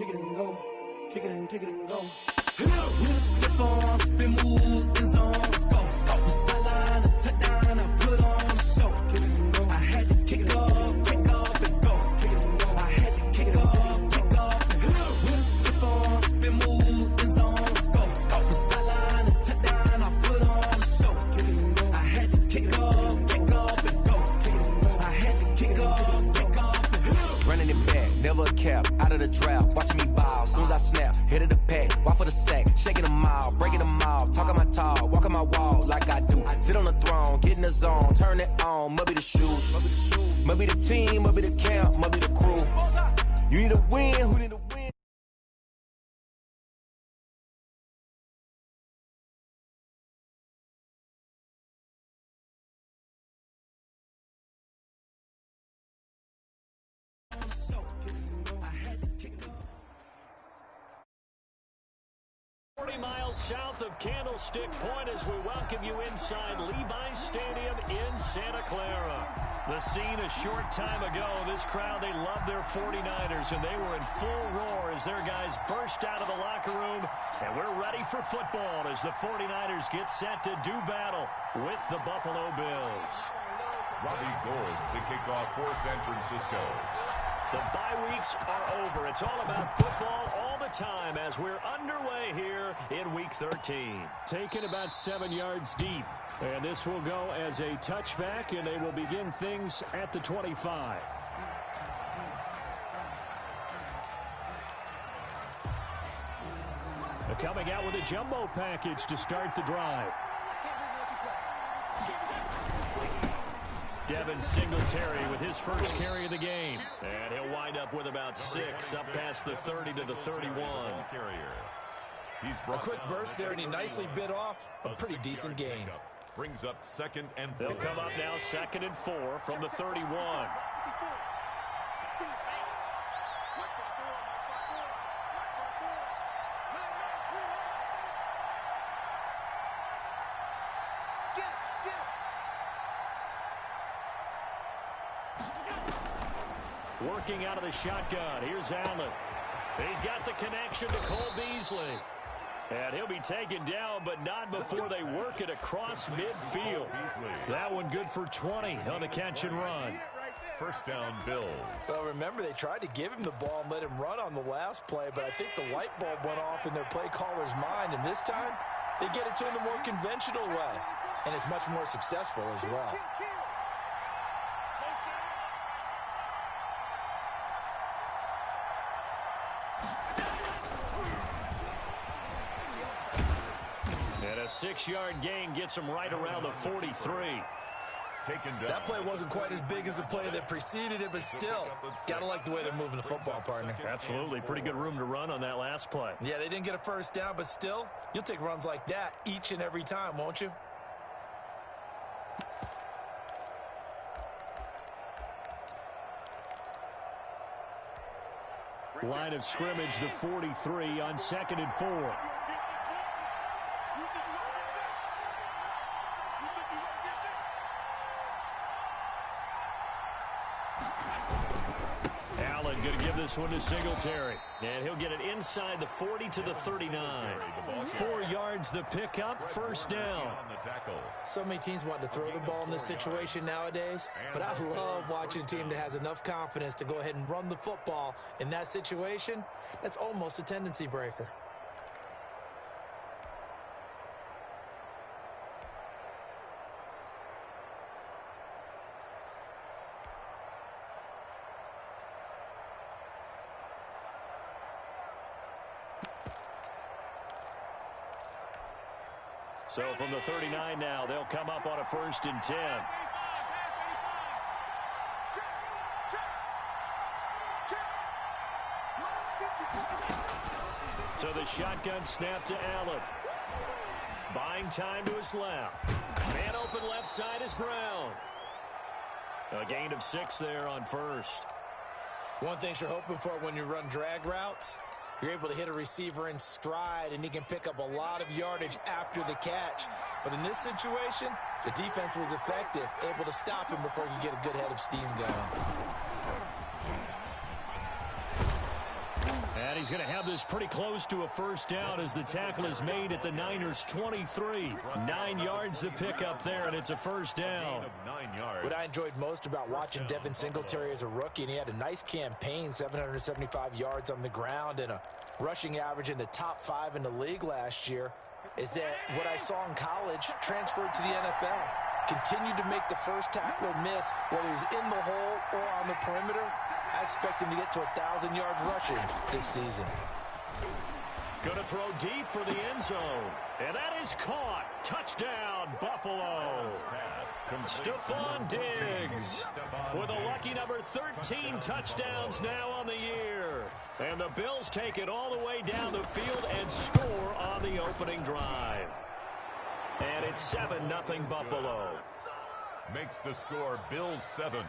kick it and go. Kick it and go. With a stiff arm, spin move, in zone, let's go. From sideline to touchdown, I put on a show. Kick it and go. I had to kick off and go. Kick it and go. I had to kick off and go. With a stiff arm, spin move, in zone, let's go. From sideline to touchdown, I put on a show. Kick it and go. I had to kick off and go. Kick it and go. I had to kick off and go. Running it back, never a cap, out of the draft, watching me ball. Soon as I snap, hit of the pack, walk for the sack, shaking them all, breaking them all, talking my talk, walking my wall like I do. Sit on the throne, get in the zone, turn it on, must be the shoes, must be the team, must be the camp, must be the crew. You need a win, who need a win? South of Candlestick Point as we welcome you inside Levi's Stadium in Santa Clara. The scene a short time ago, this crowd, they love their 49ers, and they were in full roar as their guys burst out of the locker room. And we're ready for football as the 49ers get set to do battle with the Buffalo Bills. Robbie Gould to kick off for San Francisco. The bye weeks are over. It's all about football all the time as we're underway here in Week 13. Taken about 7 yards deep. And this will go as a touchback, and they will begin things at the 25. They're coming out with a jumbo package to start the drive. Devin Singletary with his first carry of the game. And he'll wind up with about 6 up past the 30 to the 31. A quick burst there, and he nicely bit off a pretty decent gain. Brings up 2nd and 4. They'll come up now 2nd and 4 from the 31. Working out of the shotgun. Here's Allen. He's got the connection to Cole Beasley. And he'll be taken down, but not before they work it across midfield. That one good for 20 on the catch and run. First down, Bills. Well, remember, they tried to give him the ball and let him run on the last play, but I think the light bulb went off in their play caller's mind, and this time they get it to him the more conventional way, and it's much more successful as well. And a 6-yard gain gets him right around the 43. Taken down. That play wasn't quite as big as the play that preceded it, but still, gotta like the way they're moving the football, partner. Absolutely. Pretty good room to run on that last play. Yeah, they didn't get a first down, but still, you'll take runs like that each and every time, won't you? Line of scrimmage, the 43 on 2nd and 4. Allen going to give this one to Singletary. And he'll get it inside the 40 to the 39. 4 yards the pickup, first down. So many teams want to throw the ball in this situation nowadays, but I love watching a team that has enough confidence to go ahead and run the football in that situation. That's almost a tendency breaker. So from the 39 now, they'll come up on a 1st and 10. So the shotgun snap to Allen. Buying time to his left. Man open left side is Brown. A gain of 6 there on 1st. One thing you're hoping for when you run drag routes, you're able to hit a receiver in stride, and he can pick up a lot of yardage after the catch. But in this situation, the defense was effective, able to stop him before he could get a good head of steam going. And he's going to have this pretty close to a first down as the tackle is made at the Niners' 23. 9 yards to pick up there, and it's a first down. What I enjoyed most about watching Devin Singletary as a rookie, and he had a nice campaign, 775 yards on the ground and a rushing average in the top 5 in the league last year, is that what I saw in college transferred to the NFL. Continued to make the first tackle miss, whether he's in the hole or on the perimeter. I expect him to get to 1,000 yards rushing this season. Going to throw deep for the end zone. And that is caught. Touchdown, Buffalo. Stephon Diggs with a lucky number 13 touchdowns now on the year. And the Bills take it all the way down the field and score on the opening drive. And it's 7-0 Buffalo. Makes the score Bills 7,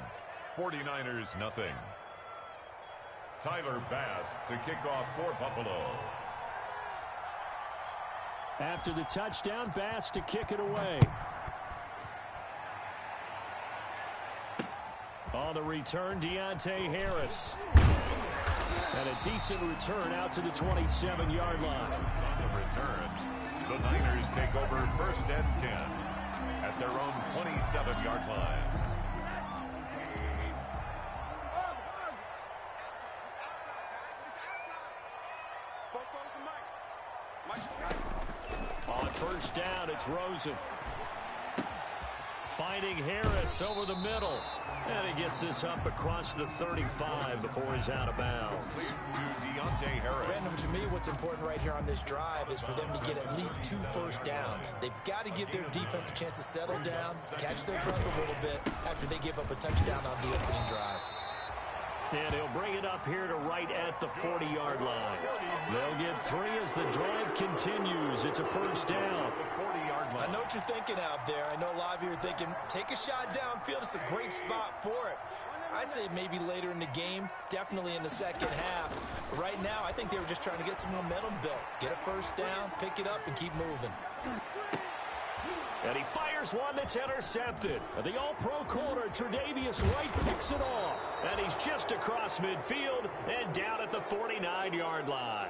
49ers nothing. Tyler Bass to kick off for Buffalo. After the touchdown, Bass to kick it away. On the return, Deontay Harris. And a decent return out to the 27-yard line. On the return, the Niners take over first and 10 at their own 27-yard line. On first down, it's Rosen. Finding Harris over the middle. And he gets this up across the 35 before he's out of bounds. To Deontay Harris. Random, to me, what's important right here on this drive is for them to get at least 2 first downs. They've got to give their defense a chance to settle down, catch their breath a little bit after they give up a touchdown on the opening drive. And he'll bring it up here to right at the 40-yard line. They'll get 3 as the drive continues. It's a first down. I know what you're thinking out there. I know a lot of you are thinking, take a shot downfield. It's a great spot for it. I'd say maybe later in the game, definitely in the second half. But right now, I think they were just trying to get some momentum built. Get a first down, pick it up, and keep moving. And he fires one that's intercepted. The all-pro corner, Tre'Davious White, picks it off. And he's just across midfield and down at the 49-yard line.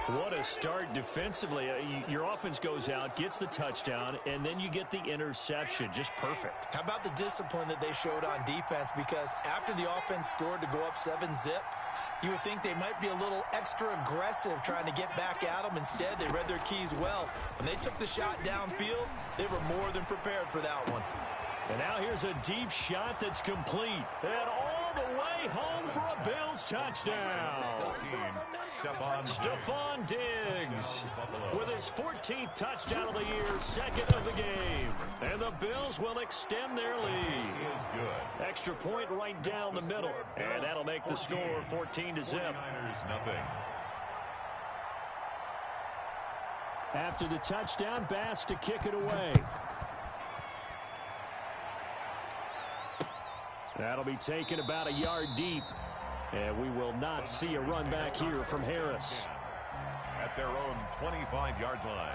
What a start defensively. Your offense goes out, gets the touchdown, and then you get the interception. Just perfect. How about the discipline that they showed on defense? Because after the offense scored to go up 7-zip, you would think they might be a little extra aggressive trying to get back at them. Instead, they read their keys well. When they took the shot downfield, they were more than prepared for that one. And now here's a deep shot that's complete. And all the way home for a Bills touchdown. Stephon Diggs with his 14th touchdown of the year, 2nd of the game. And the Bills will extend their lead. Extra point right down the middle. And that'll make the score 14-0. After the touchdown, Bass to kick it away. That'll be taken about a yard deep. And we will not see a run back here from Harris. At their own 25-yard line.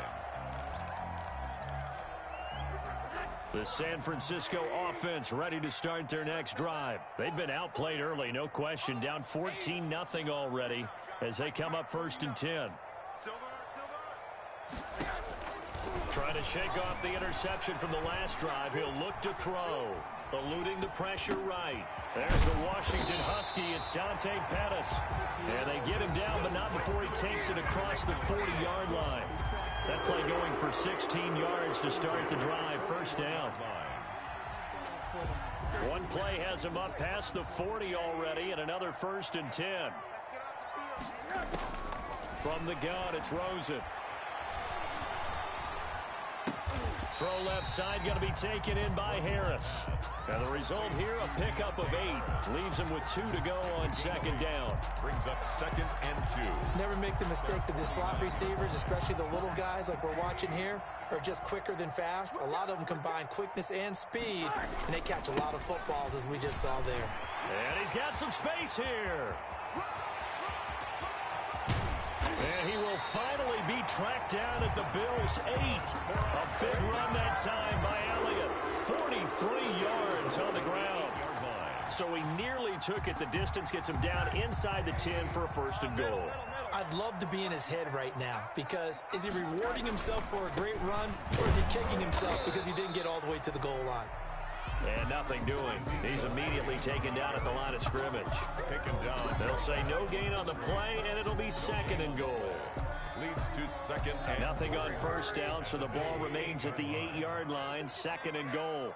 The San Francisco offense ready to start their next drive. They've been outplayed early, no question. Down 14-0 already as they come up 1st and 10. Trying to shake off the interception from the last drive. He'll look to throw. Eluding the pressure right. There's the Washington Husky. It's Dante Pettis. And they get him down, but not before he takes it across the 40-yard line. That play going for 16 yards to start the drive. First down. One play has him up past the 40 already, and another 1st and 10. From the gun, it's Rosen. Throw left side going to be taken in by Harris. And the result here, a pickup of 8. Leaves him with 2 to go on 2nd down. Brings up 2nd and 2. Never make the mistake that the slot receivers, especially the little guys like we're watching here, are just quicker than fast. A lot of them combine quickness and speed, and they catch a lot of footballs, as we just saw there. And he's got some space here. And he will finally be tracked down at the Bills' 8. A big run that time by Elliott. 43 yards on the ground. So he nearly took it the distance, gets him down inside the 10 for a 1st and goal. I'd love to be in his head right now, because is he rewarding himself for a great run, or is he kicking himself because he didn't get all the way to the goal line? And nothing doing. He's immediately taken down at the line of scrimmage. Taken down. They'll say no gain on the play, and it'll be 2nd and goal. Leads to 2nd and Nothing on 1st down, so the ball remains at the 8-yard line. 2nd and goal.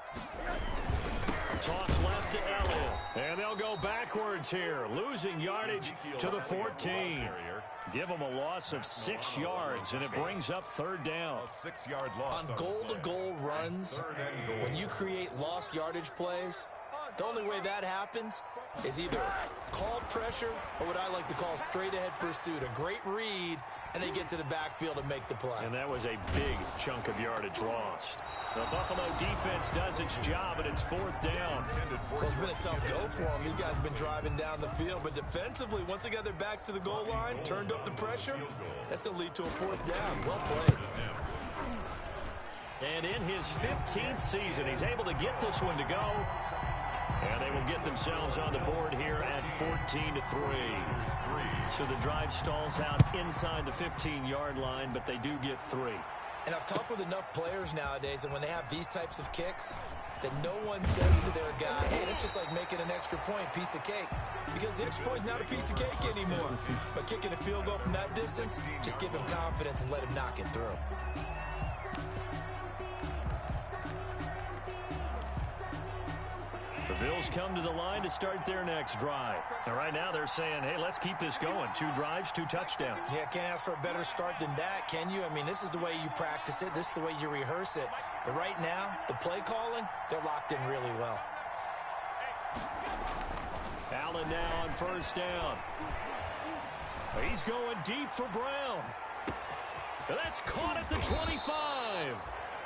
Toss left to Elliott. And they'll go backwards here, losing yardage to the 14. Give them a loss of 6 yards, and it brings up 3rd down. A 6-yard loss On goal-to-goal runs, when you create lost yardage plays, the only way that happens is either called pressure or what I like to call straight-ahead pursuit. A great read, and they get to the backfield and make the play. And that was a big chunk of yardage lost. The Buffalo defense does its job, and it's 4th down. Well, it's been a tough go for them. These guys have been driving down the field, but defensively, once they got their backs to the goal line, turned up the pressure, that's going to lead to a 4th down. Well played. And in his 15th season, he's able to get this one to go. And they will get themselves on the board here at 14-3. So the drive stalls out inside the 15-yard line, but they do get 3. And I've talked with enough players nowadays, and when they have these types of kicks, that no one says to their guy, hey, that's just like making an extra point, piece of cake. Because the extra point's not a piece of cake anymore. But kicking a field goal from that distance, just give him confidence and let him knock it through. The Bills come to the line to start their next drive. And right now they're saying, hey, let's keep this going. 2 drives, 2 touchdowns. Yeah, can't ask for a better start than that, can you? I mean, this is the way you practice it. This is the way you rehearse it. But right now, the play calling, they're locked in really well. Allen now on 1st down. He's going deep for Brown. That's caught at the 25.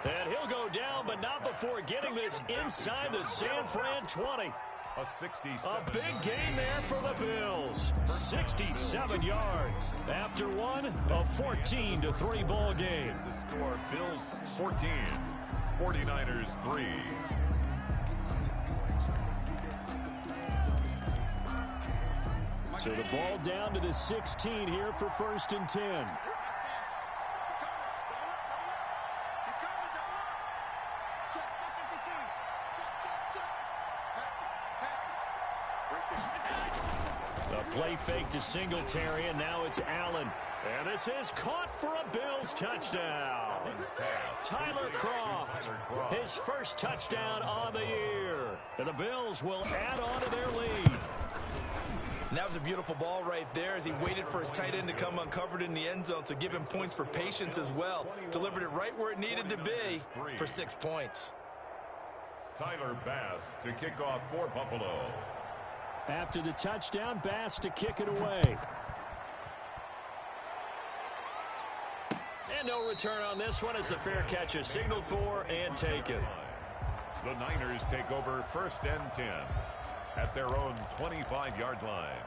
And he'll go down, but not before getting this inside the San Fran 20. A 67. A big gain there for the Bills. 67 yards. After one, a 14-3 ball game. The score, Bills 14, 49ers 3. So the ball down to the 16 here for 1st and 10. Play fake to Singletary, and now it's Allen. And this is caught for a Bills touchdown. Tyler Kroft, his first touchdown on the year. And the Bills will add on to their lead. And that was a beautiful ball right there as he waited for his tight end to come uncovered in the end zone, so give him points for patience as well. Delivered it right where it needed to be for 6 points. Tyler Bass to kick off for Buffalo. After the touchdown, Bass to kick it away. And no return on this one as the fair catch is signaled for and taken. The Niners take over 1st and 10 at their own 25-yard line.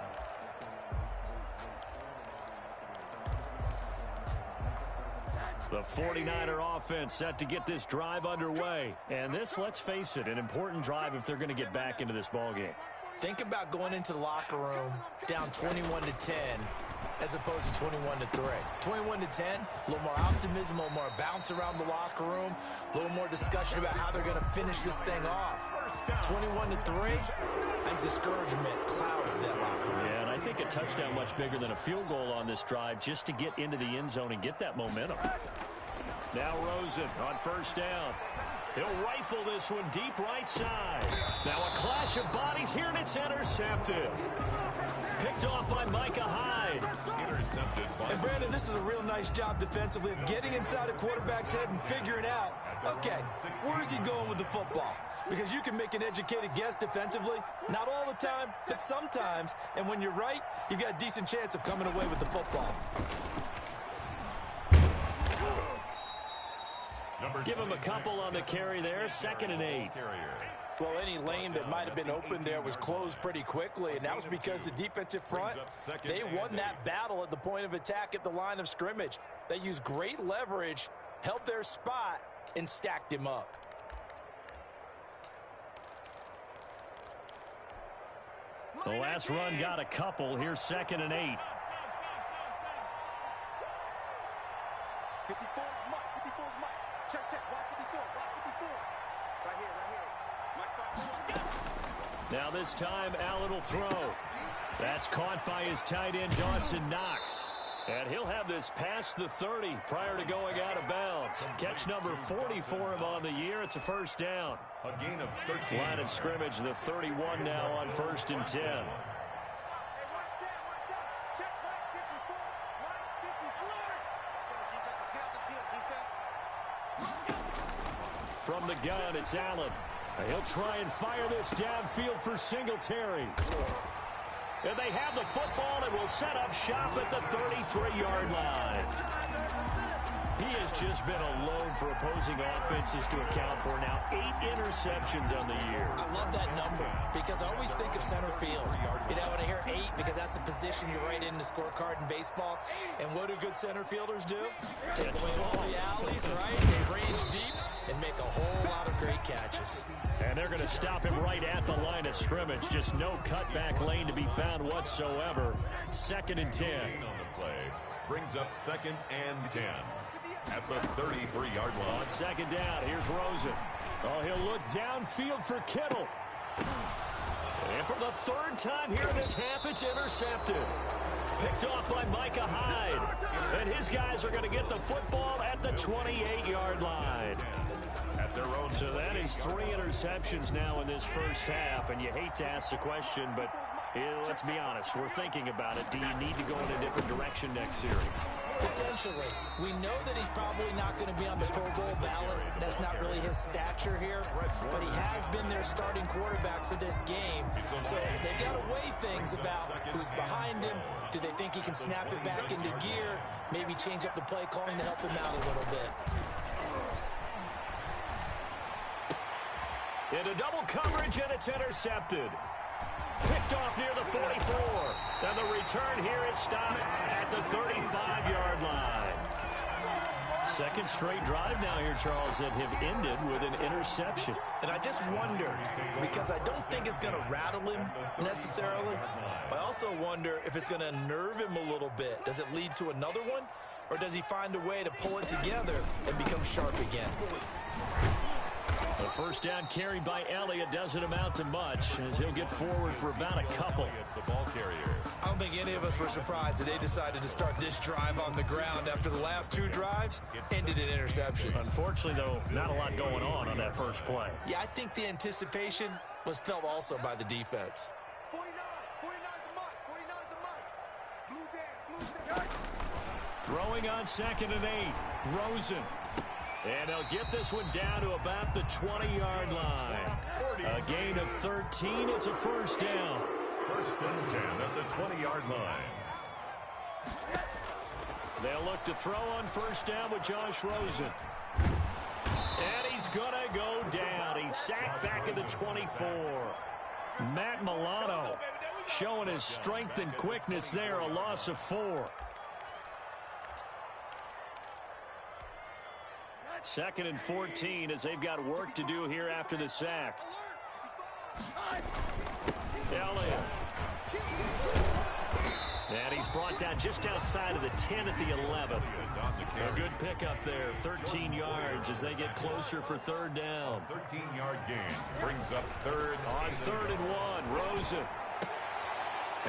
The 49er offense set to get this drive underway. And this, let's face it, an important drive if they're going to get back into this ballgame. Think about going into the locker room down 21-10 as opposed to 21-3. 21-10, a little more optimism, a little more bounce around the locker room, a little more discussion about how they're going to finish this thing off. 21-3, I think discouragement clouds that locker room. Yeah, and I think a touchdown much bigger than a field goal on this drive just to get into the end zone and get that momentum. Now Rosen on 1st down. He'll rifle this one deep right side. Now a clash of bodies here, and it's intercepted. Picked off by Micah Hyde. Intercepted by... And Brandon, this is a real nice job defensively of getting inside a quarterback's head and figuring out, okay, where's he going with the football? Because you can make an educated guess defensively, not all the time, but sometimes. And when you're right, you've got a decent chance of coming away with the football. Give him a couple on the carry there. 2nd and 8. Well, any lane that might have been open there was closed pretty quickly, and that was because the defensive front, they won that battle at the point of attack at the line of scrimmage. They used great leverage, held their spot, and stacked him up. The last run got a couple. Here's 2nd and 8. 54, Mike. 54 is Mike. Check, check. Watch 54. Watch 54. Right here, right here. Mike, now this time, Allen will throw. That's caught by his tight end, Dawson Knox. And he'll have this past the 30 prior to going out of bounds. Catch number 40 for him on the year. It's a first down. A gain of 13. Line of scrimmage, the 31 now on 1st and 10. From the gun, it's Allen. He'll try and fire this downfield for Singletary. And they have the football and will set up shop at the 33-yard line. He has just been alone for opposing offenses to account for now 8 interceptions on the year. I love that number because I always think of center field. You know, when I hear 8, because that's the position you write in the scorecard in baseball. And what do good center fielders do? Take away all the alleys, right? They range deep and make a whole lot of great catches. And they're going to stop him right at the line of scrimmage. Just no cutback lane to be found whatsoever. 2nd and 10. On the play brings up 2nd and 10 at the 33-yard line. On 2nd down, here's Rosen. Oh, he'll look downfield for Kittle. And for the 3rd time here in this half, it's intercepted. Picked off by Micah Hyde. And his guys are going to get the football at the 28-yard line. At their own. So that is 3 interceptions now in this first half. And you hate to ask the question, but let's be honest. We're thinking about it. Do you need to go in a different direction next series? Potentially. We know that he's probably not going to be on the Pro Bowl ballot. That's not really his stature here. But he has been their starting quarterback for this game. So they've got to weigh things about who's behind him. Do they think he can snap it back into gear? Maybe change up the play calling to help him out a little bit. Into double coverage, and it's intercepted. Picked off near the 44. And the return here is stopped at the 35-yard line. 2nd straight drive now here, Charles, that have ended with an interception. And I just wonder, because I don't think it's going to rattle him necessarily, but I also wonder if it's going to nerve him a little bit. Does it lead to another one, or does he find a way to pull it together and become sharp again? The first down carried by Elliott doesn't amount to much, as he'll get forward for about a couple. The ball carrier. I don't think any of us were surprised that they decided to start this drive on the ground after the last 2 drives ended in interceptions. Unfortunately, though, not a lot going on that first play. Yeah, I think the anticipation was felt also by the defense. 49 to Mike. 49 to Mike. Blue Dan. Throwing on 2nd and 8. Rosen. And they'll get this one down to about the 20-yard line. A gain of 13. It's a first down. 1st and 10 at the 20-yard line. They'll look to throw on first down with Josh Rosen. And he's going to go down. He's sacked back at the 24. Matt Milano showing his strength and quickness there. A loss of 4. 2nd and 14 as they've got work to do here after the sack. Elliott. And he's brought down just outside of the 10 at the 11. A good pickup there, 13 yards as they get closer for 3rd down. 13-yard gain brings up 3rd. On 3rd and 1, Rosen.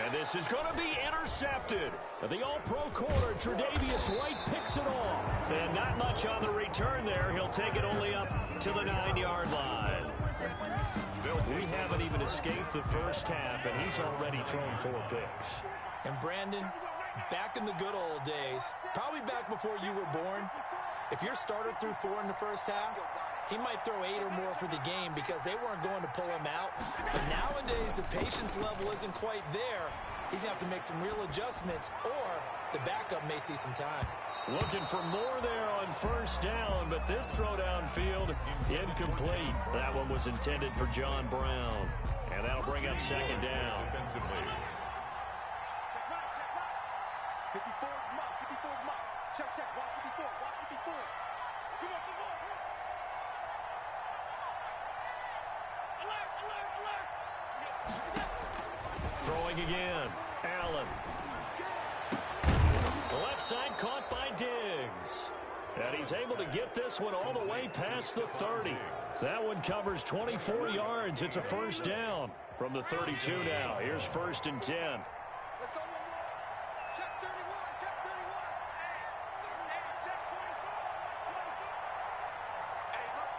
And this is going to be intercepted. The All-Pro corner, Tre'Davious White picks it off. And not much on the return there. He'll take it only up to the 9-yard line. We haven't even escaped the first half, and he's already thrown 4 picks. And Brandon, back in the good old days, probably back before you were born, if your starter threw 4 in the first half, he might throw 8 or more for the game because they weren't going to pull him out. But nowadays, the patience level isn't quite there. He's going to have to make some real adjustments, or the backup may see some time. Looking for more there on first down, but this throw downfield incomplete. That one was intended for John Brown. And that'll bring up 2nd down. Defensively. 54 Mike. 54 Mike. Check, check. Watch 54. Watch 54. Come on, come on. Throwing again. Allen. The left side caught by Diggs. he's able to get this one all the way past the 30. That one covers 24 yards. It's a first down from the 32 now. Here's 1st and 10. Let's go one more. Check 31. Check 31. And check 24. 24. Hey, look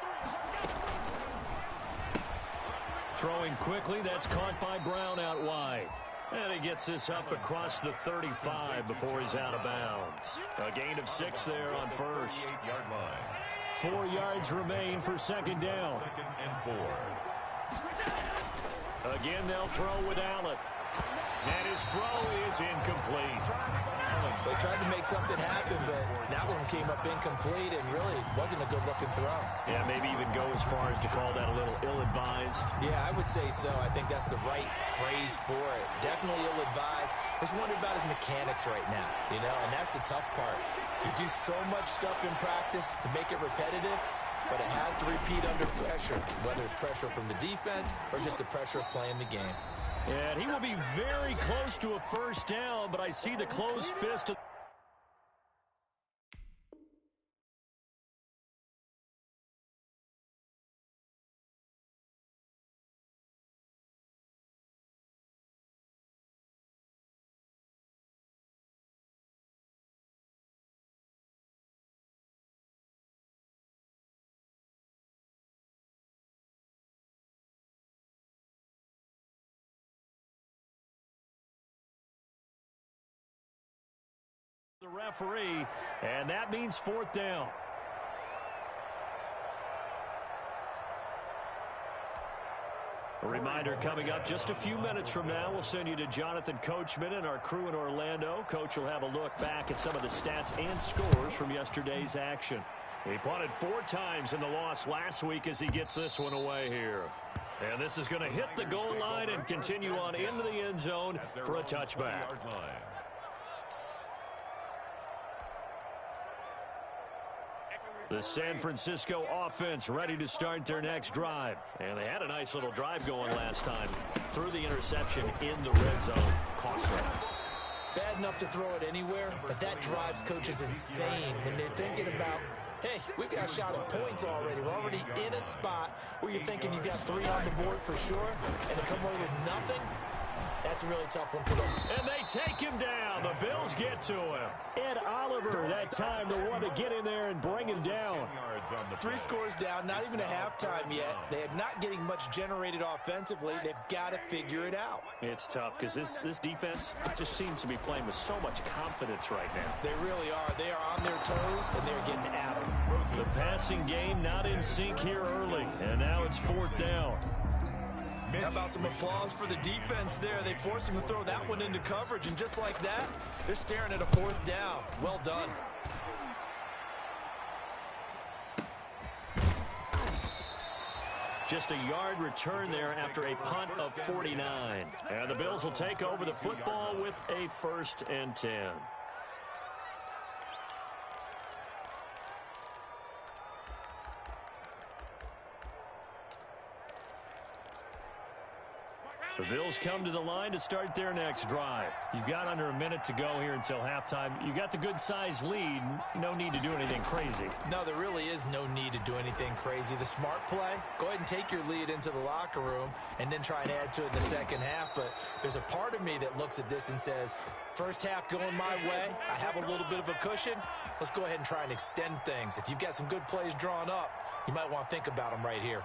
3. Throwing quickly. That's caught by Brown out wide. And he gets this up across the 35 before he's out of bounds. A gain of 6 there on first. 4 yards remain for second down. 2nd and 4. Again, they'll throw with Allen. And his throw is incomplete. They tried to make something happen, but that one came up incomplete and really wasn't a good-looking throw. Yeah, maybe even go as far as to call that a little ill-advised. Yeah, I would say so. I think that's the right phrase for it. Definitely ill-advised. Just wonder about his mechanics right now, and that's the tough part. You do so much stuff in practice to make it repetitive, but it has to repeat under pressure, whether it's pressure from the defense or just the pressure of playing the game. And he will be very close to a first down, but I see the closed fist of the referee, and that means 4th down. A reminder coming up just a few minutes from now, we'll send you to Jonathan Coachman and our crew in Orlando. Coach will have a look back at some of the stats and scores from yesterday's action. He punted 4 times in the loss last week as he gets this one away here. And this is going to hit the goal line and continue on into the end zone for a touchback. The San Francisco offense ready to start their next drive. And they had a nice little drive going last time. Threw the interception in the red zone. Cost them. Bad enough to throw it anywhere, but that drives coaches insane when they're thinking about, hey, we've got a shot at points already. We're already in a spot where you're thinking you got 3 on the board for sure, and to come away with nothing, that's a really tough one for them. And they take him down. The Bills get to him. Ed Oliver, that time, the one to get in there and bring him down. 3 scores down, not even a halftime yet. They are not getting much generated offensively. They've got to figure it out. It's tough because this defense just seems to be playing with so much confidence right now. They really are. They are on their toes, and they're getting at them. The passing game not in sync here early, and now it's 4th down. How about some applause for the defense there? They forced him to throw that one into coverage, and just like that, they're staring at a 4th down. Well done. Just a yard return there after a punt of 49. And the Bills will take over the football with a 1st and 10. The Bills come to the line to start their next drive. You've got under a minute to go here until halftime. You got the good-sized lead. No need to do anything crazy. No, there really is no need to do anything crazy. The smart play, go ahead and take your lead into the locker room and then try and add to it in the second half. But there's a part of me that looks at this and says, first half going my way, I have a little bit of a cushion. Let's go ahead and try and extend things. If you've got some good plays drawn up, you might want to think about them right here.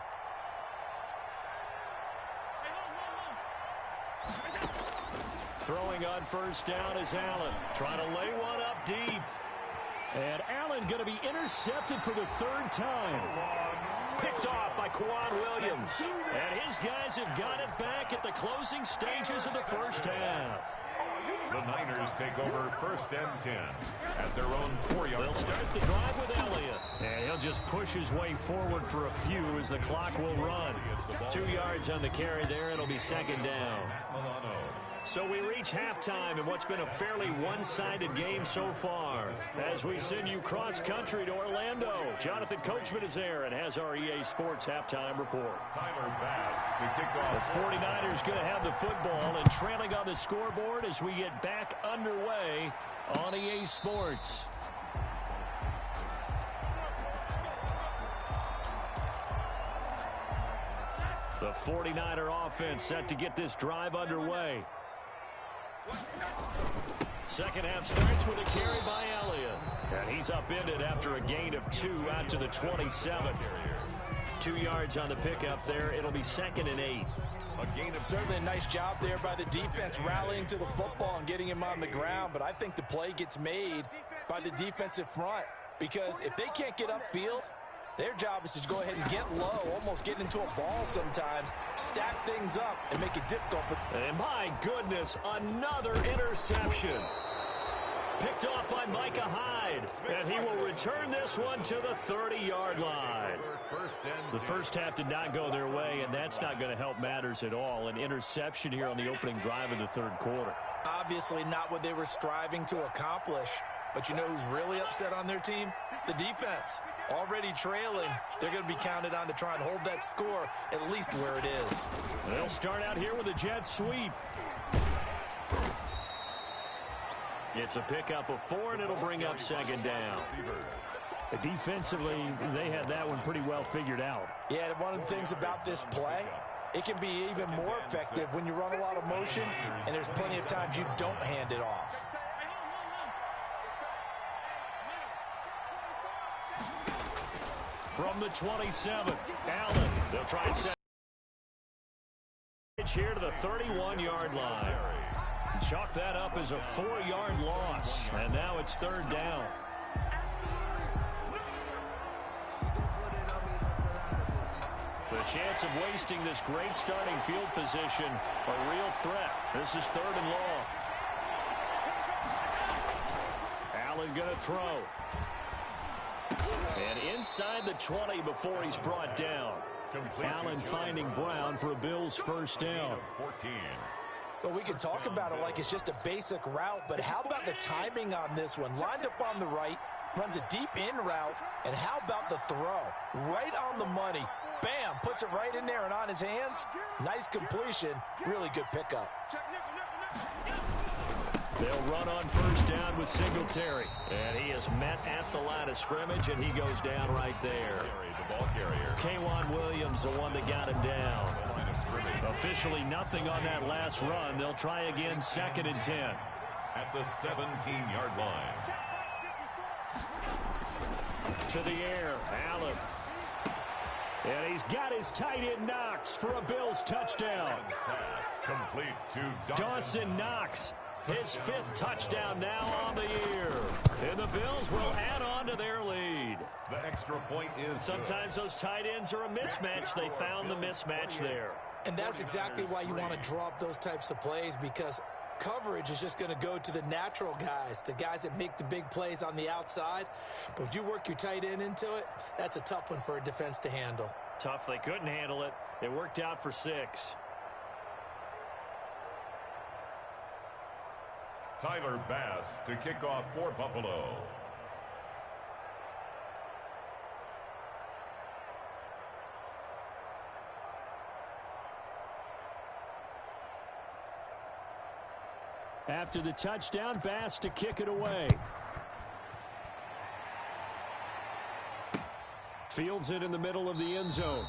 Throwing on first down is Allen. Trying to lay one up deep. And Allen going to be intercepted for the 3rd time. Picked off by Kwan Williams. And his guys have got it back at the closing stages of the first half. The Niners take over 1st and 10 at their own 4-yard. They'll start the drive with Elliott. And he'll just push his way forward for a few as the clock will run. 2 yards on the carry there. It'll be 2nd down. So we reach halftime in what's been a fairly one-sided game so far. As we send you cross-country to Orlando, Jonathan Coachman is there and has our EA Sports halftime report. Tyler Bass to kick off. The 49ers going to have the football and trailing on the scoreboard as we get back underway on EA Sports. The 49er offense set to get this drive underway. Second half starts with a carry by Elliott. And he's upended after a gain of 2 out to the 27. 2 yards on the pickup there. It'll be 2nd and 8. Certainly a nice job there by the defense rallying to the football and getting him on the ground. But I think the play gets made by the defensive front. Because if they can't get upfield, their job is to go ahead and get low, almost get into a ball sometimes, stack things up, and make it difficult. And my goodness, another interception. Picked off by Micah Hyde. And he will return this one to the 30-yard line. The first half did not go their way, and that's not going to help matters at all. An interception here on the opening drive of the third quarter. Obviously not what they were striving to accomplish. But you know who's really upset on their team? The defense. Already trailing. They're going to be counted on to try and hold that score at least where it is. They'll start out here with a jet sweep. It's a pickup of 4, and it'll bring up 2nd down. Defensively, they had that one pretty well figured out. Yeah, and one of the things about this play, it can be even more effective when you run a lot of motion, and there's plenty of times you don't hand it off. From the 27, Allen. They'll try and set here to the 31-yard line. Chalk that up as a 4-yard loss, and now it's 3rd down. The chance of wasting this great starting field position, a real threat. This is 3rd and long. Allen going to throw. And inside the 20 before he's brought down. Allen finding Brown for a Bills first down. 14. Well, we can talk about it like it's just a basic route, but how about the timing on this one? Lined up on the right, runs a deep in route, and how about the throw? Right on the money. Bam, puts it right in there and on his hands. Nice completion, really good pickup. They'll run on first down with Singletary. And he is met at the line of scrimmage, and he goes down right there. The ball carrier. K'Wan Williams, the one that got him down. Officially nothing on that last run. They'll try again, 2nd and 10. At the 17-yard line. To the air, Allen. And he's got his tight end Knox for a Bills touchdown. Pass complete to Dawson Knox. His 5th touchdown now on the year. And the Bills will add on to their lead. The extra point is sometimes those tight ends are a mismatch. They found the mismatch there. And that's exactly why you want to draw up those types of plays, because coverage is just going to go to the natural guys, the guys that make the big plays on the outside. But if you work your tight end into it, that's a tough one for a defense to handle. Tough. They couldn't handle it. It worked out for 6. Tyler Bass to kick off for Buffalo. After the touchdown, Bass to kick it away. Fields it in the middle of the end zone.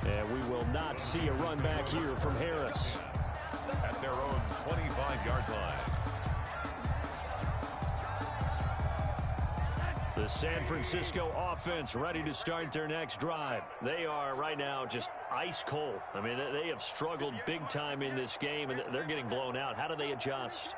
And we will not see a run back here from Harris. At their own 25-yard line. The San Francisco offense ready to start their next drive. They are right now just ice cold. I mean, they have struggled big time in this game, and they're getting blown out. How do they adjust?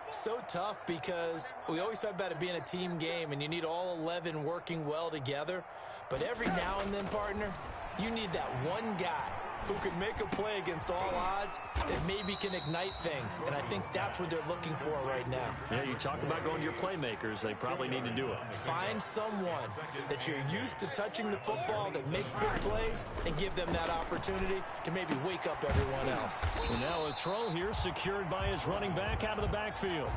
So tough, because we always talk about it being a team game, and you need all 11 working well together. But every now and then, partner, you need that one guy who can make a play against all odds that maybe can ignite things. And I think that's what they're looking for right now. Yeah, you talk about going to your playmakers. They probably need to do it. Find someone that you're used to touching the football that makes big plays and give them that opportunity to maybe wake up everyone else. And now a throw here secured by his running back out of the backfield.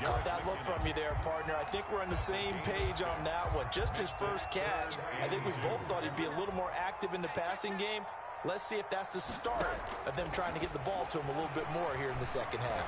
Caught that look from you there, partner. I think we're on the same page on that one. Just his first catch. I think we both thought he'd be a little more active in the passing game. Let's see if that's the start of them trying to get the ball to him a little bit more here in the second half.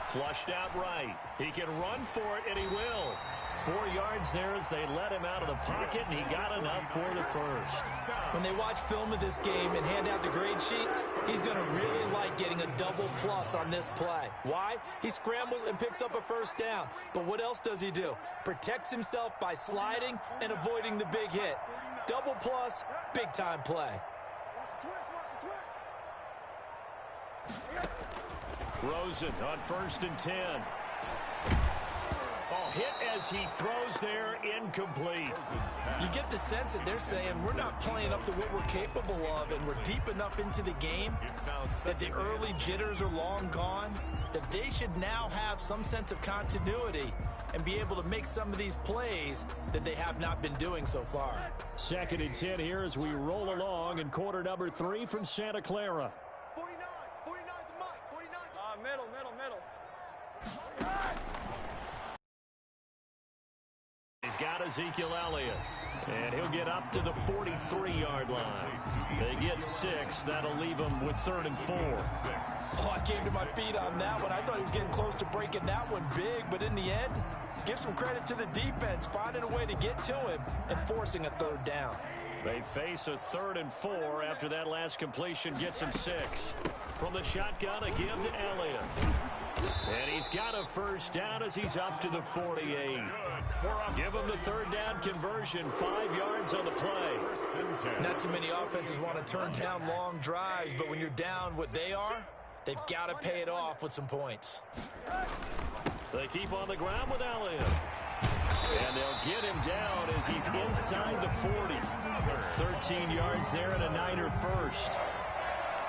Flushed out right. He can run for it, and he will. 4 yards there as they let him out of the pocket, and he got enough for the first. When they watch film of this game and hand out the grade sheets, he's going to really like getting a double plus on this play. Why? He scrambles and picks up a first down. But what else does he do? Protects himself by sliding and avoiding the big hit. Double plus, big-time play. Rosen on 1st and 10. Oh, hit as he throws there, incomplete. You get the sense that they're saying we're not playing up to what we're capable of, and we're deep enough into the game that the early jitters are long gone, that they should now have some sense of continuity and be able to make some of these plays that they have not been doing so far. 2nd and 10 here as we roll along in quarter number 3 from Santa Clara. 49 to Mike. 49. Middle. He's got Ezekiel Elliott, and he'll get up to the 43-yard line. They get 6. That'll leave them with 3rd and 4. Oh, I came to my feet on that one. I thought he was getting close to breaking that one big, but in the end, give some credit to the defense, finding a way to get to him and forcing a 3rd down. They face a 3rd and 4 after that last completion gets him 6. From the shotgun, a give to Elliott. And he's got a first down as he's up to the 48. Give him the 3rd down conversion, 5 yards on the play. Not too many offenses want to turn down long drives, but when you're down what they are, they've got to pay it off with some points. They keep on the ground with Elliott. And they'll get him down as he's inside the 40. 13 yards there and a Niner first.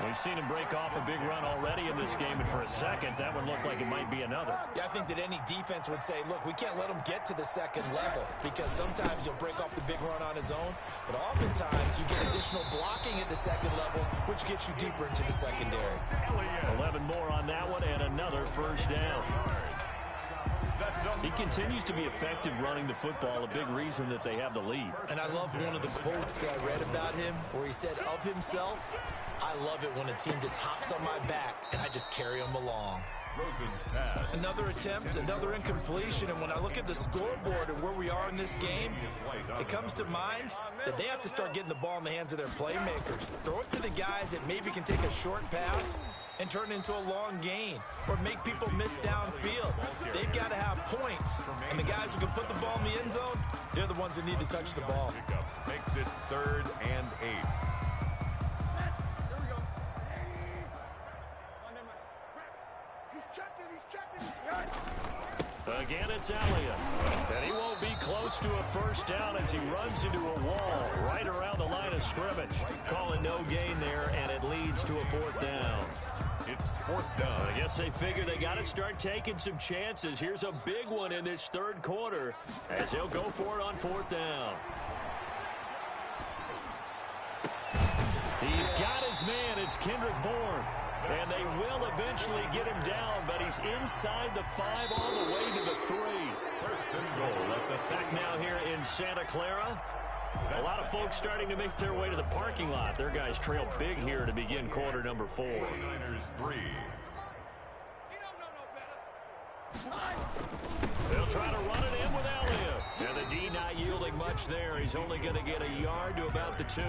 We've seen him break off a big run already in this game, and for a second, that one looked like it might be another. Yeah, I think that any defense would say, look, we can't let him get to the 2nd level, because sometimes he'll break off the big run on his own, but oftentimes you get additional blocking at the 2nd level, which gets you deeper into the secondary. 11 more on that one, and another first down. He continues to be effective running the football, a big reason that they have the lead. And I love one of the quotes that I read about him where he said of himself, I love it when a team just hops on my back and I just carry them along. Rosen's pass. Another attempt, another incompletion, and when I look at the scoreboard and where we are in this game, it comes to mind that they have to start getting the ball in the hands of their playmakers. Throw it to the guys that maybe can take a short pass and turn it into a long gain or make people miss downfield. They've got to have points, and the guys who can put the ball in the end zone, they're the ones that need to touch the ball. Makes it 3rd and 8. Again, it's Elliott. And he won't be close to a first down as he runs into a wall right around the line of scrimmage. Calling no gain there, and it leads to a 4th down. It's 4th down. I guess they figure they got to start taking some chances. Here's a big one in this 3rd quarter as he'll go for it on 4th down. He's got his man. It's Kendrick Bourne. And they will eventually get him down, but he's inside the 5 all the way to the 3. 1st and goal at the Back now here in Santa Clara. A lot of folks starting to make their way to the parking lot. Their guys trail big here to begin quarter number 4. 49ers 3. They'll try to run it in with Elliott. And the D not yielding much there. He's only going to get a yard to about the 2.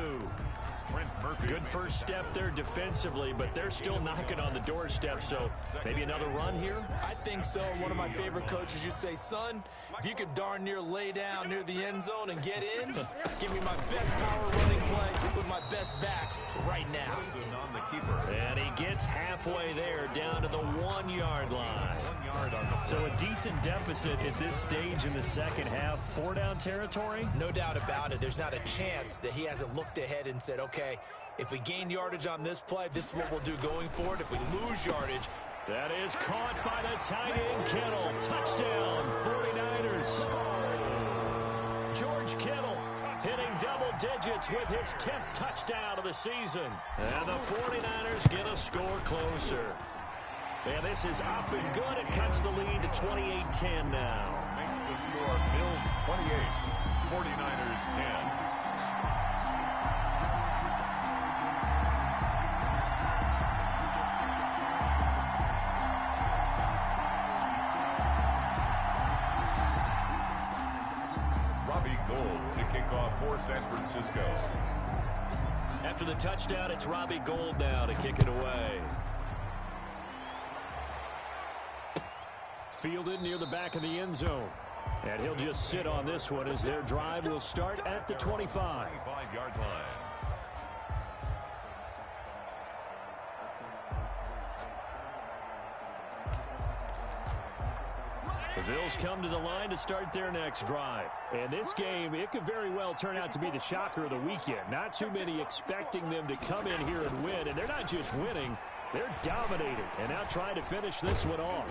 Good first step there defensively, but they're still knocking on the doorstep, so maybe another run here? I think so. One of my favorite coaches used to say, son, if you could darn near lay down near the end zone and get in, give me my best power running play with my best back right now. On the keeper. And he gets halfway there down to the 1-yard line. 1 yard on the So a decent deficit at this stage in the second half. 4-down territory? No doubt about it. There's not a chance that he hasn't looked ahead and said, okay, if we gain yardage on this play, this is what we'll do going forward. If we lose yardage. That is caught by the tight end, Kittle. Touchdown, 49ers. George Kittle hitting double digits with his 10th touchdown of the season. And the 49ers get a score closer. And this is up and good. It cuts the lead to 28-10 now. Makes the score Bills 28, 49ers 10. Gould to kick off for San Francisco. After the touchdown, it's Robbie Gould now to kick it away. Fielded near the back of the end zone. And he'll just sit on this one as their drive will start at the 25. 25-yard line. The Bills come to the line to start their next drive. And this game, it could very well turn out to be the shocker of the weekend. Not too many expecting them to come in here and win. And they're not just winning, they're dominating. And now trying to finish this one off.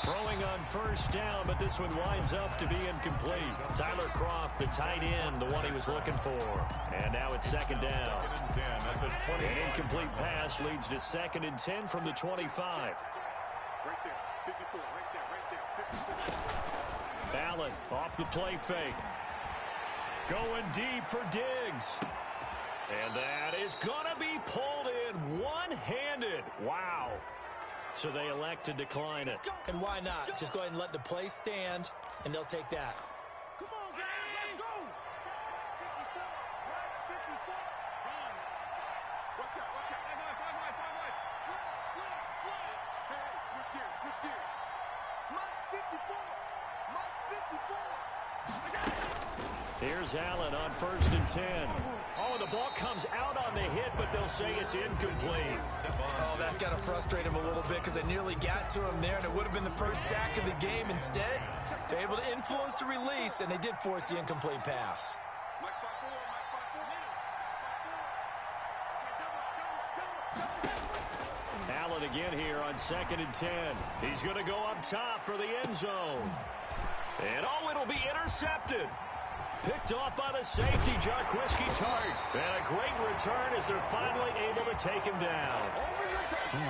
Throwing on first down, but this one winds up to be incomplete. Tyler Kroft, the tight end, the one he was looking for. And now it's second down. An incomplete pass leads to 2nd and 10 from the 25. Right there, 54, right there, 54. Allen off the play fake. Going deep for Diggs. And that is going to be pulled in one-handed. Wow. So they elect to decline it. And why not? Just go ahead and let the play stand, and they'll take that. Come on, guys, let's go. 54, right, 54. Watch out, watch out. Five. Slow. Hey, switch gears. Mike 54. Here's Allen on 1st and 10. Oh, the ball comes out on the hit, but they'll say it's incomplete. Oh, that's got to frustrate him a little bit because they nearly got to him there, and it would have been the first sack of the game. Instead, they're able to influence the release, and they did force the incomplete pass. Allen again here on 2nd and 10. He's going to go up top for the end zone. And oh, it'll be intercepted. Picked off by the safety, Jarquiski Tartt. And a great return as they're finally able to take him down.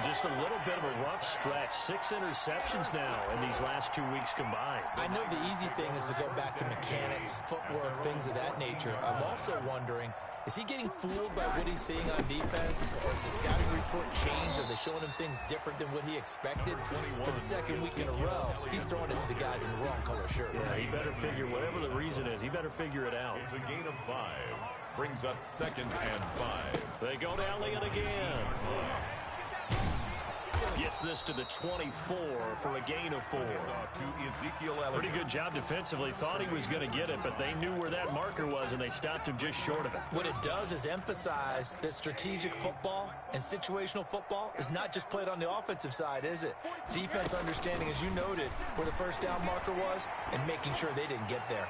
Just a little bit of a rough stretch. 6 interceptions now in these last 2 weeks combined. I know the easy thing is to go back to mechanics, footwork, things of that nature. I'm also wondering, is he getting fooled by what he's seeing on defense? Or has the scouting report changed? Are they showing him things different than what he expected? For the 2nd week in a row, he's throwing it to the guys in the wrong color shirts. Yeah, he better figure, whatever the reason is, he better figure it out. It's a gain of 5. Brings up 2nd and 5. They go to Elliott again. Gets this to the 24 for a gain of 4. Pretty good job defensively. Thought he was going to get it, but they knew where that marker was, and they stopped him just short of it. What it does is emphasize that strategic football and situational football is not just played on the offensive side, is it? Defense understanding, as you noted, where the first down marker was and making sure they didn't get there.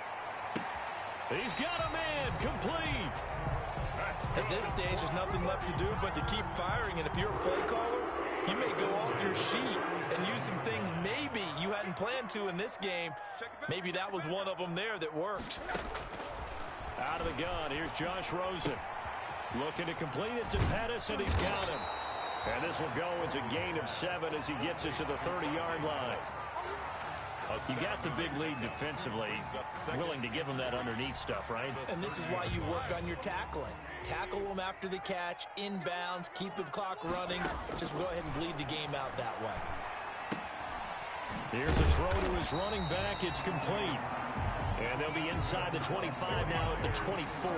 He's got a man complete. At this stage, there's nothing left to do but to keep firing, and if you're a play caller, you may go off your sheet and use some things maybe you hadn't planned to in this game. Maybe that was one of them there that worked. Out of the gun, here's Josh Rosen. Looking to complete it to Pettis, and he's got him. And this will go as a gain of 7 as he gets it to the 30-yard line. You got the big lead defensively. Willing to give him that underneath stuff, right? And this is why you work on your tackling. Tackle them after the catch, inbounds, keep the clock running. Just go ahead and bleed the game out that way. Here's a throw to his running back. It's complete. And they'll be inside the 25 now at the 24.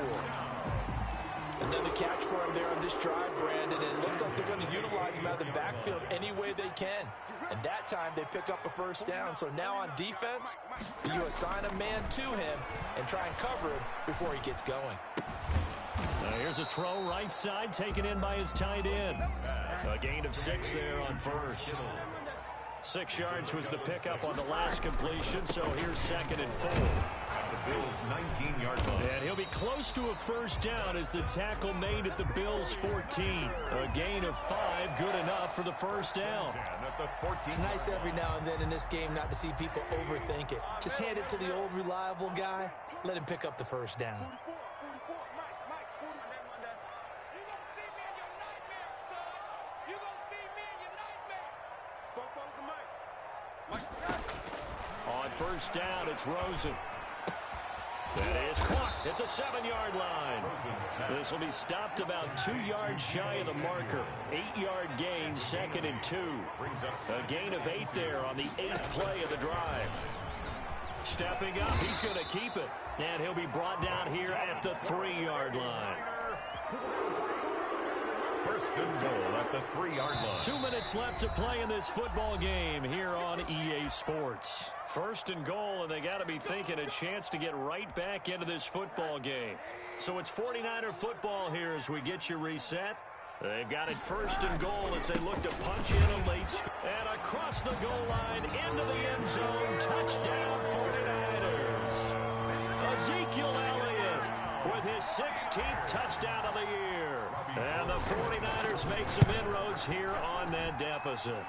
Another catch for him there on this drive, Brandon. And it looks like they're going to utilize him out of the backfield any way they can. And that time they pick up a first down. So now on defense, you assign a man to him and try and cover him before he gets going. Here's a throw right side taken in by his tight end. A gain of 6 there on first. 6 yards was the pickup on the last completion, so here's 2nd and 4. The Bills' 19-yard line. And he'll be close to a first down as the tackle made at the Bills' 14. A gain of 5, good enough for the first down. It's nice every now and then in this game not to see people overthink it. Just hand it to the old reliable guy. Let him pick up the first down. On first down, it's Rosen. That is caught at the 7-yard line. This will be stopped about 2 yards shy of the marker. 8-yard gain, 2nd and 2. A gain of 8 there on the 8th play of the drive. Stepping up, he's going to keep it. And he'll be brought down here at the 3-yard line. First and goal at the 3-yard line. 2 minutes left to play in this football game here on EA Sports. First and goal, and they got to be thinking a chance to get right back into this football game. So it's 49er football here as we get you reset. They've got it first and goal as they look to punch in a late score. And across the goal line into the end zone. Touchdown 49ers. Ezekiel Elliott with his 16th touchdown of the year. And the 49ers make some inroads here on that deficit.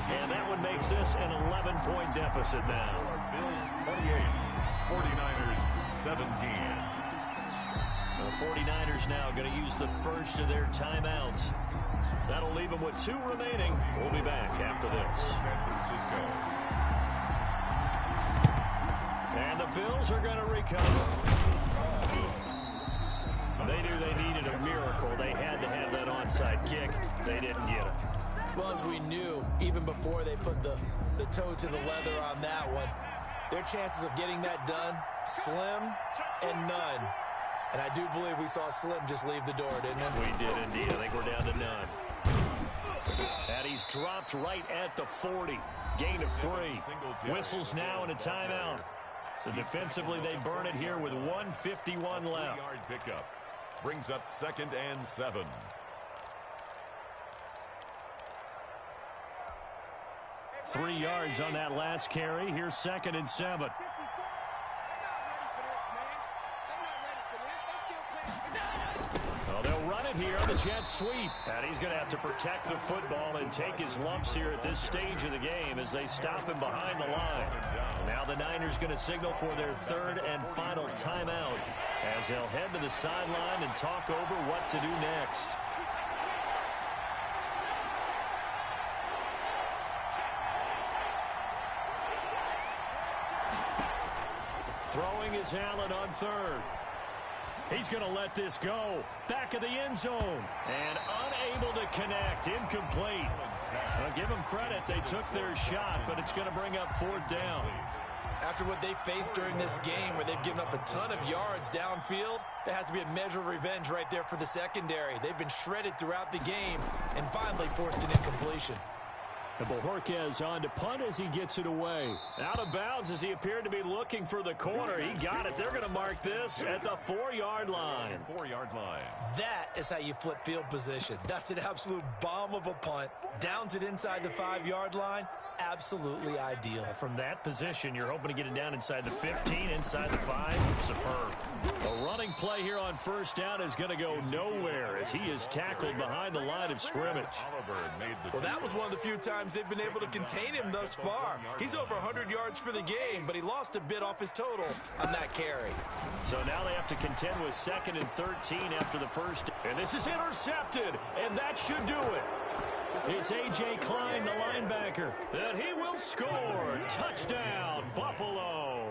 And that one makes this an 11-point deficit now. Bills 28, 49ers 17. The 49ers now going to use the first of their timeouts. That'll leave them with 2 remaining. We'll be back after this. San Francisco. And the Bills are going to recover. They knew they needed a miracle. They had to have that onside kick. They didn't get it. Well, as we knew, even before they put the toe to the leather on that one, their chances of getting that done, slim and none. And I do believe we saw Slim just leave the door, didn't we? We did indeed. I think we're down to none. And he's dropped right at the 40. Gain of 3. Whistles now in a timeout. So defensively, they burn it here with 1:51 left. 3-yard pickup. Brings up 2nd and 7. Three yards on that last carry. Here's 2nd and 7. Well, they'll run it here on the jet sweep. And he's going to have to protect the football and take his lumps here at this stage of the game as they stop him behind the line. Now the Niners going to signal for their 3rd and final timeout as they'll head to the sideline and talk over what to do next. Throwing is Allen on 3rd. He's going to let this go. Back of the end zone. And unable to connect. Incomplete. Well, give them credit. They took their shot, but it's going to bring up 4th down. After what they faced during this game where they've given up a ton of yards downfield, there has to be a measure of revenge right there for the secondary. They've been shredded throughout the game and finally forced an incompletion. And Bojorquez on to punt as he gets it away. Out of bounds as he appeared to be looking for the corner. He got it. They're going to mark this at the 4-yard line. 4-yard line. That is how you flip field position. That's an absolute bomb of a punt. Downs it inside the 5-yard line. Absolutely ideal. From that position, you're hoping to get it down inside the 15, inside the 5. Superb. A running play here on 1st down is going to go nowhere as he is tackled behind the line of scrimmage. Well, that was one of the few times they've been able to contain him thus far. He's over 100 yards for the game, but he lost a bit off his total on that carry. So now they have to contend with 2nd and 13 after the first. And this is intercepted, and that should do it. It's A.J. Klein, the linebacker, and he will score. Touchdown, Buffalo.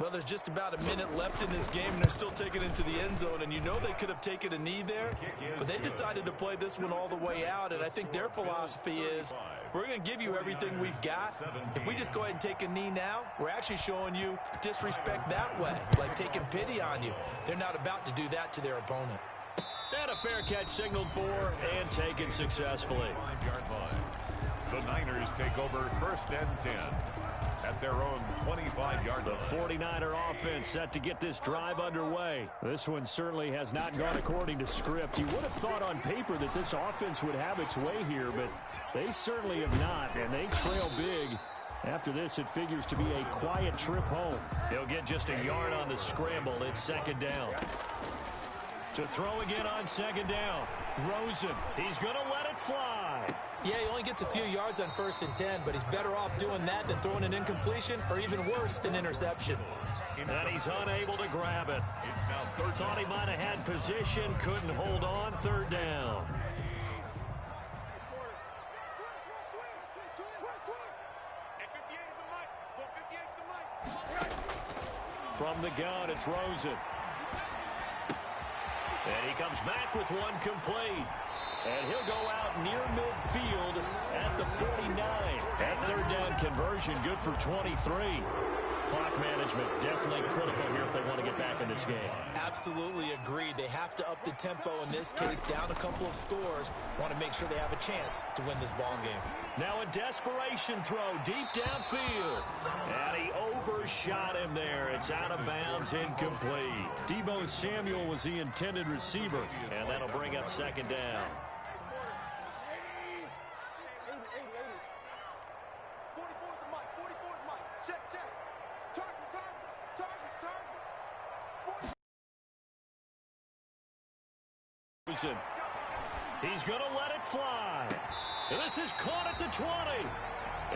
Well, there's just about a minute left in this game, and they're still taking it into the end zone. And you know they could have taken a knee there, but they decided to play this one all the way out. And I think their philosophy is, we're going to give you everything we've got. If we just go ahead and take a knee now, we're actually showing you disrespect that way, like taking pity on you. They're not about to do that to their opponent. And a fair catch signaled for and taken successfully. 5-yard line. The Niners take over 1st and 10 at their own 25-yard line. The 49er offense set to get this drive underway. This one certainly has not gone according to script. You would have thought on paper that this offense would have its way here, but they certainly have not, and they trail big. After this, it figures to be a quiet trip home. He'll get just a yard on the scramble. It's 2nd down. To throw again on 2nd down. Rosen, he's going to let it fly. Yeah, he only gets a few yards on 1st and 10, but he's better off doing that than throwing an incompletion or even worse, an interception. And he's unable to grab it. Thought he might have had position, couldn't hold on. 3rd down. From the gun, it's Rosen. And he comes back with one complete. And he'll go out near midfield at the 49. That 3rd down conversion good for 23. Clock management definitely critical here if they want to get back in this game. Absolutely agreed. They have to up the tempo in this case, down a couple of scores. Want to make sure they have a chance to win this ball game. Now a desperation throw deep downfield. And he overshot him there. It's out of bounds, incomplete. Deebo Samuel was the intended receiver, and that'll bring up second down. 44's the mic. 44's the mic. Check, check. Target, target, target, target. He's going to let it fly. This is caught at the 20.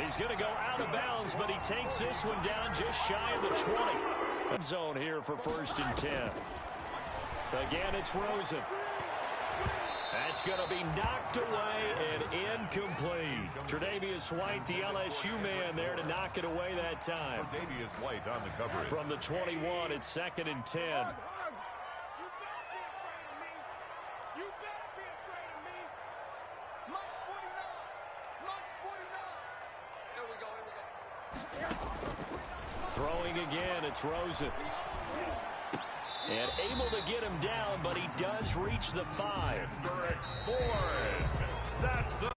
He's going to go out of bounds, but he takes this one down just shy of the 20. End zone here for 1st and 10. Again, it's Rosen. That's going to be knocked away and incomplete. Tre'Davious White, the LSU man there to knock it away that time. Tre'Davious White on the coverage. From the 21, it's 2nd and 10. Throwing again, it's Rosen. And able to get him down, but he does reach the 5. Ford. That's a